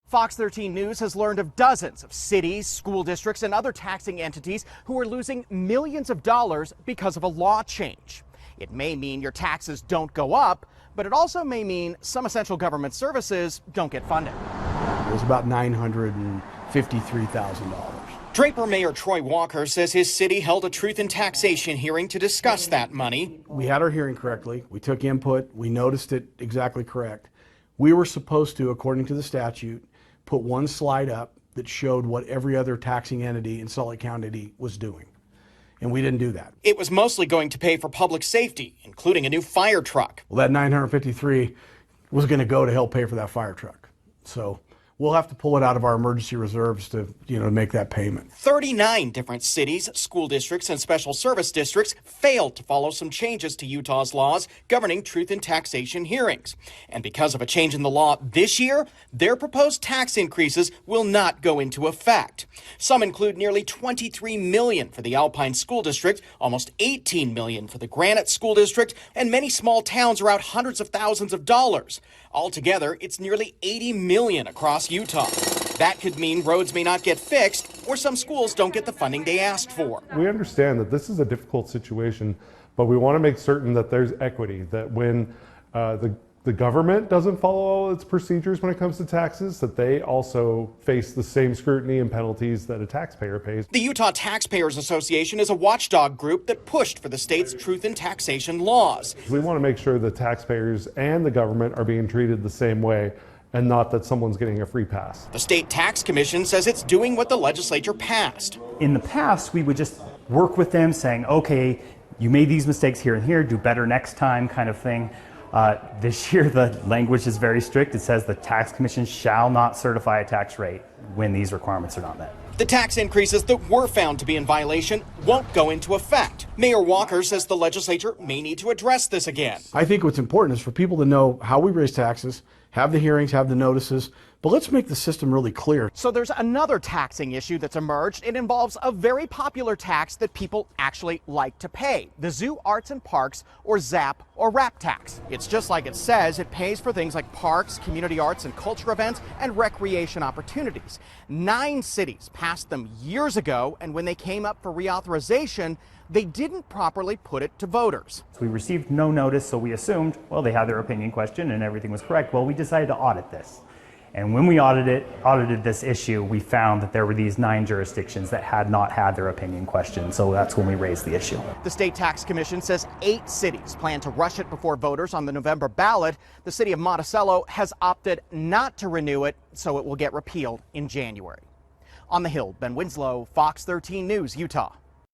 Fox 13 News has learned of dozens of cities, school districts, and other taxing entities who are losing millions of dollars because of a law change. It may mean your taxes don't go up, but it also may mean some essential government services don't get funded. It was about $953,000. Draper Mayor Troy Walker says his city held a truth in taxation hearing to discuss that money. We had our hearing correctly. We took input. We noticed it exactly correct. We were supposed to, according to the statute, put one slide up that showed what every other taxing entity in Salt Lake County was doing. And we didn't do that. It was mostly going to pay for public safety, including a new fire truck. Well, that 953 was going to go to help pay for that fire truck. So we'll have to pull it out of our emergency reserves to, make that payment. 39 different cities, school districts, and special service districts failed to follow some changes to Utah's laws governing truth in taxation hearings. And because of a change in the law this year, their proposed tax increases will not go into effect. Some include nearly $23 million for the Alpine School District, almost $18 million for the Granite School District, and many small towns are out hundreds of thousands of dollars. Altogether, it's nearly $80 million across Utah. That could mean roads may not get fixed or some schools don't get the funding they asked for. We understand that this is a difficult situation, but we want to make certain that there's equity, that when the government doesn't follow all its procedures when it comes to taxes, that they also face the same scrutiny and penalties that a taxpayer pays. The Utah Taxpayers Association is a watchdog group that pushed for the state's truth in taxation laws. We want to make sure that taxpayers and the government are being treated the same way, and not that someone's getting a free pass. The State Tax Commission says it's doing what the legislature passed. In the past, we would just work with them saying, okay, you made these mistakes here and here, do better next time kind of thing. This year, the language is very strict. It says the Tax Commission shall not certify a tax rate when these requirements are not met. The tax increases that were found to be in violation won't go into effect. Mayor Walker says the legislature may need to address this again. I think what's important is for people to know how we raise taxes, have the hearings, have the notices, but let's make the system really clear. So there's another taxing issue that's emerged. It involves a very popular tax that people actually like to pay, the Zoo Arts and Parks, or ZAP, or RAP tax. It's just like it says, it pays for things like parks, community arts and culture events, and recreation opportunities. 9 cities passed them years ago, and when they came up for reauthorization, they didn't properly put it to voters. So we received no notice, so we assumed, well, they had their opinion questioned and everything was correct. Well, we decided to audit this. And when we audited this issue, we found that there were these 9 jurisdictions that had not had their opinion questioned. So that's when we raised the issue. The State Tax Commission says 8 cities plan to rush it before voters on the November ballot. The city of Monticello has opted not to renew it, so it will get repealed in January. On the Hill, Ben Winslow, Fox 13 News, Utah.